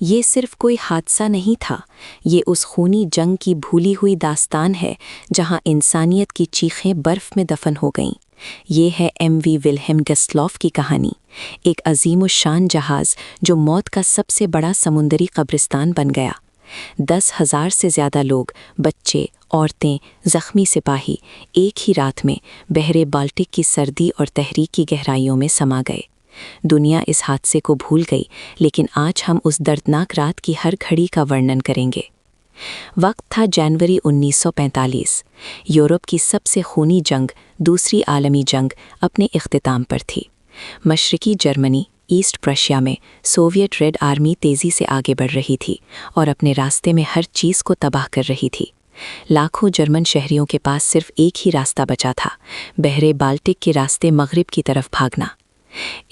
ये सिर्फ कोई हादसा नहीं था, ये उस खूनी जंग की भूली हुई दास्तान है जहां इंसानियत की चीखें बर्फ में दफन हो गईं। ये है MV विल्हेम गस्लॉफ की कहानी, एक अजीमुशान जहाज़ जो मौत का सबसे बड़ा समुंदरी कब्रिस्तान बन गया। 10,000 से ज़्यादा लोग, बच्चे, औरतें, ज़ख्मी सिपाही एक ही रात में बहरे बाल्टिक की सर्दी और तहरीक की गहराइयों में समा गए। दुनिया इस हादसे को भूल गई, लेकिन आज हम उस दर्दनाक रात की हर घड़ी का वर्णन करेंगे। वक्त था जनवरी 1945। यूरोप की सबसे खूनी जंग, दूसरी आलमी जंग, अपने इख्तिताम पर थी। मशरकी जर्मनी, ईस्ट प्रशिया में सोवियत रेड आर्मी तेज़ी से आगे बढ़ रही थी और अपने रास्ते में हर चीज़ को तबाह कर रही थी। लाखों जर्मन शहरियों के पास सिर्फ एक ही रास्ता बचा था, बहरे बाल्टिक के रास्ते मगरिब की तरफ भागना।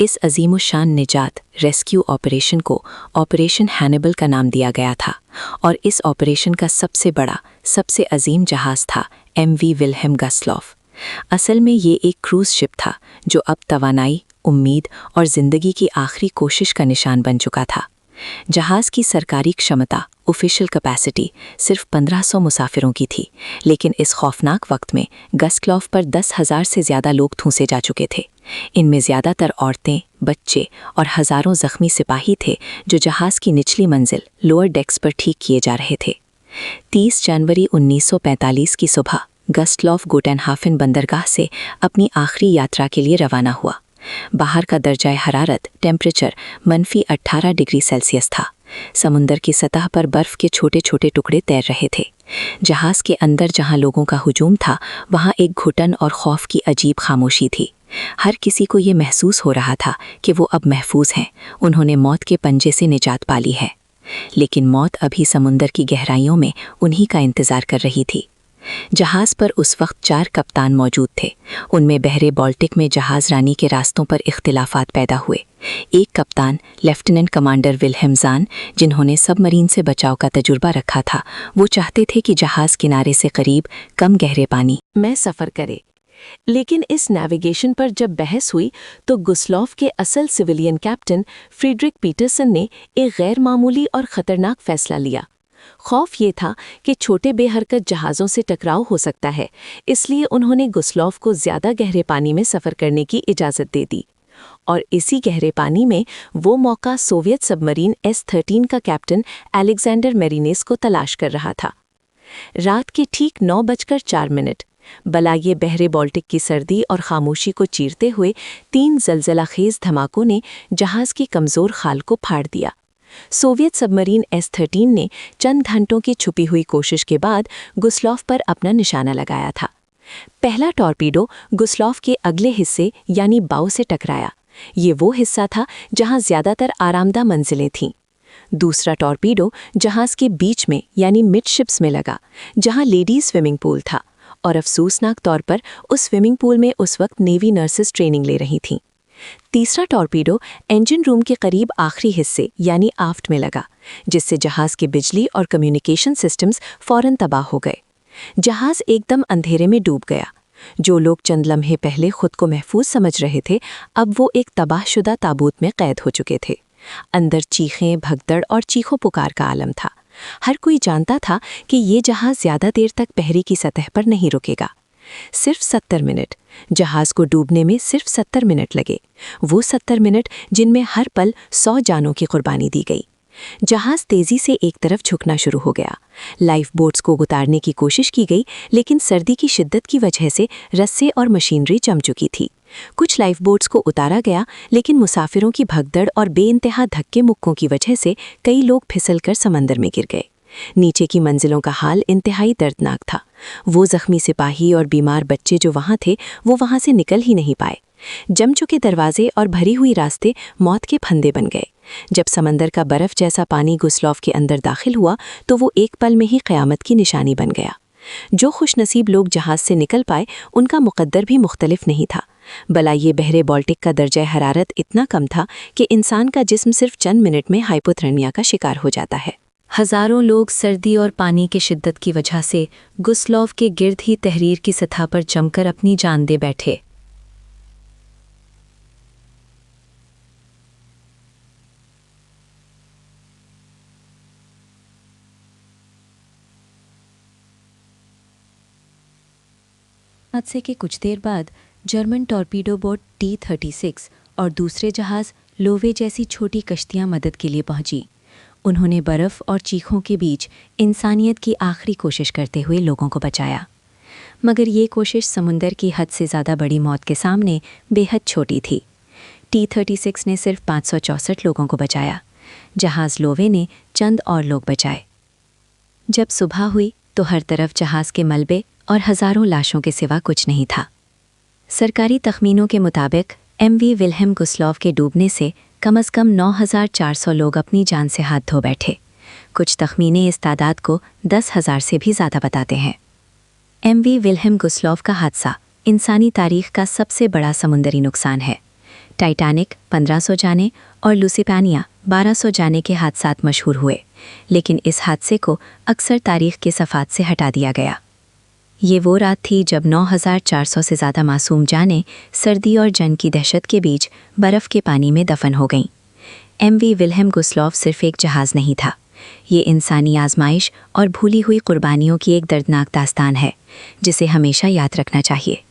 इस अजीमुशान निजात रेस्क्यू ऑपरेशन को ऑपरेशन हैनिबल का नाम दिया गया था, और इस ऑपरेशन का सबसे बड़ा, सबसे अजीम जहाज़ था MV विल्हेम गस्लॉफ। असल में ये एक क्रूज़ शिप था जो अब तवानाई, उम्मीद और ज़िंदगी की आखिरी कोशिश का निशान बन चुका था। जहाज़ की सरकारी क्षमता, ऑफिशियल कैपेसिटी, सिर्फ 1500 मुसाफिरों की थी, लेकिन इस खौफनाक वक्त में गस्लॉफ पर 10,000 से ज़्यादा लोग ठूंसे जा चुके थे। इनमें ज़्यादातर औरतें, बच्चे और हज़ारों ज़ख्मी सिपाही थे जो जहाज़ की निचली मंजिल, लोअर डेक्स पर ठीक किए जा रहे थे। 30 जनवरी 1945 की सुबह गस्लॉफ गोटेनहाफन बंदरगाह से अपनी आखिरी यात्रा के लिए रवाना हुआ। बाहर का दर्जाए हरारत, टेम्परेचर -18 डिग्री सेल्सियस था। समुंदर की सतह पर बर्फ़ के छोटे छोटे टुकड़े तैर रहे थे। जहाज़ के अंदर जहां लोगों का हुजूम था, वहां एक घुटन और खौफ की अजीब खामोशी थी। हर किसी को ये महसूस हो रहा था कि वो अब महफूज हैं, उन्होंने मौत के पंजे से निजात पा ली है। लेकिन मौत अभी समुंदर की गहराइयों में उन्हीं का इंतज़ार कर रही थी। जहाज़ पर उस वक्त 4 कप्तान मौजूद थे। उनमें बहरे बाल्टिक में जहाज़ रानी के रास्तों पर इख्तिलाफात पैदा हुए। एक कप्तान, लेफ्टिनेंट कमांडर विल्हेम ज़ान, जिन्होंने सबमरीन से बचाव का तजुर्बा रखा था, वो चाहते थे कि जहाज़ किनारे से करीब, कम गहरे पानी में सफ़र करे। लेकिन इस नेविगेशन पर जब बहस हुई तो गुस्लॉफ के असल सिविलियन कैप्टन फ्रीडरिक पीटरसन ने एक गैर मामूली और ख़तरनाक फैसला लिया। खौफ ये था कि छोटे बेहरकत जहाज़ों से टकराव हो सकता है, इसलिए उन्होंने गुस्लॉफ को ज़्यादा गहरे पानी में सफ़र करने की इजाज़त दे दी। और इसी गहरे पानी में वो मौका सोवियत सबमरीन S-13 का कैप्टन अलेक्जेंडर मेरिनेस को तलाश कर रहा था। रात के ठीक 9:04, भला ये बहरे बाल्टिक की सर्दी और खामोशी को चीरते हुए 3 ज़लज़लाखेज़ धमाकों ने जहाज़ की कमज़ोर खाल को फाड़ दिया। सोवियत सबमरीन S-13 ने चंद घंटों की छुपी हुई कोशिश के बाद गुस्लॉफ पर अपना निशाना लगाया था। पहला टॉर्पीडो गुस्लॉफ के अगले हिस्से यानी बाव से टकराया। ये वो हिस्सा था जहां ज़्यादातर आरामदा मंजिलें थीं। दूसरा टॉर्पीडो जहाज़ के बीच में यानी मिडशिप्स में लगा, जहां लेडीज स्विमिंग पूल था, और अफसोसनाक तौर पर उस स्विमिंग पूल में उस वक्त नेवी नर्सेस ट्रेनिंग ले रही थीं। तीसरा टॉर्पीडो इंजन रूम के करीब आखिरी हिस्से यानी आफ्ट में लगा, जिससे जहाज़ के बिजली और कम्युनिकेशन सिस्टम्स फौरन तबाह हो गए। जहाज़ एकदम अंधेरे में डूब गया। जो लोग चंद लम्हे पहले खुद को महफूज समझ रहे थे, अब वो एक तबाहशुदा ताबूत में कैद हो चुके थे। अंदर चीखें, भगदड़ और चीखों पुकार का आलम था। हर कोई जानता था कि ये जहाज़ ज़्यादा देर तक बहरी की सतह पर नहीं रुकेगा। सिर्फ 70 मिनट, जहाज़ को डूबने में सिर्फ 70 मिनट लगे, वो 70 मिनट जिनमें हर पल 100 जानों की कुर्बानी दी गई। जहाज़ तेज़ी से एक तरफ झुकना शुरू हो गया। लाइफ बोट्स को उतारने की कोशिश की गई, लेकिन सर्दी की शिद्दत की वजह से रस्से और मशीनरी जम चुकी थी। कुछ लाइफ बोट्स को उतारा गया, लेकिन मुसाफिरों की भगदड़ और बेइंतहा धक्के मुक्कों की वजह से कई लोग फिसलकर समंदर में गिर गए। नीचे की मंजिलों का हाल इंतहाई दर्दनाक था। वो जख्मी सिपाही और बीमार बच्चे जो वहाँ थे, वो वहाँ से निकल ही नहीं पाए। जम चुके दरवाजे और भरी हुई रास्ते मौत के फंदे बन गए। जब समंदर का बर्फ जैसा पानी गुस्लॉफ के अंदर दाखिल हुआ तो वो एक पल में ही क़यामत की निशानी बन गया। जो खुशनसीब लोग जहाज़ से निकल पाए, उनका मुक़द्दर भी मुख्तलिफ नहीं था। भला ये बहरे बाल्टिक का दर्जा हरारत इतना कम था कि इंसान का जिस्म सिर्फ चंद मिनट में हाइपोथर्मिया का शिकार हो जाता है। हज़ारों लोग सर्दी और पानी की शिद्दत की वजह से गुस्लॉफ के गिर्द ही तहरीर की सतह पर जमकर अपनी जान दे बैठे। हादसे के कुछ देर बाद जर्मन टॉर्पीडो बोट T-36 और दूसरे जहाज़ लोवे जैसी छोटी कश्तियां मदद के लिए पहुंची। उन्होंने बर्फ़ और चीखों के बीच इंसानियत की आखिरी कोशिश करते हुए लोगों को बचाया, मगर ये कोशिश समुंदर की हद से ज़्यादा बड़ी मौत के सामने बेहद छोटी थी। T-36 ने सिर्फ 564 लोगों को बचाया, जहाज़ लोवे ने चंद और लोग बचाए। जब सुबह हुई तो हर तरफ जहाज़ के मलबे और हज़ारों लाशों के सिवा कुछ नहीं था। सरकारी तखमीनों के मुताबिक MV विल्हेम गुस्लॉफ के डूबने से कम से कम 9,400 लोग अपनी जान से हाथ धो बैठे। कुछ तखमीने इस तादाद को 10,000 से भी ज़्यादा बताते हैं। MV विल्हेम गुस्लॉफ का हादसा इंसानी तारीख का सबसे बड़ा समुंदरी नुकसान है। टाइटैनिक 1500 जाने और लुसिपेनिया 1200 जाने के हादसात मशहूर हुए, लेकिन इस हादसे को अक्सर तारीख के सफ़ात से हटा दिया गया। ये वो रात थी जब 9,400 से ज़्यादा मासूम जानें सर्दी और जंग की दहशत के बीच बर्फ़ के पानी में दफन हो गईं। MV विल्हेम गुस्लॉफ सिर्फ एक जहाज़ नहीं था, ये इंसानी आजमाइश और भूली हुई कुर्बानियों की एक दर्दनाक दास्तान है, जिसे हमेशा याद रखना चाहिए।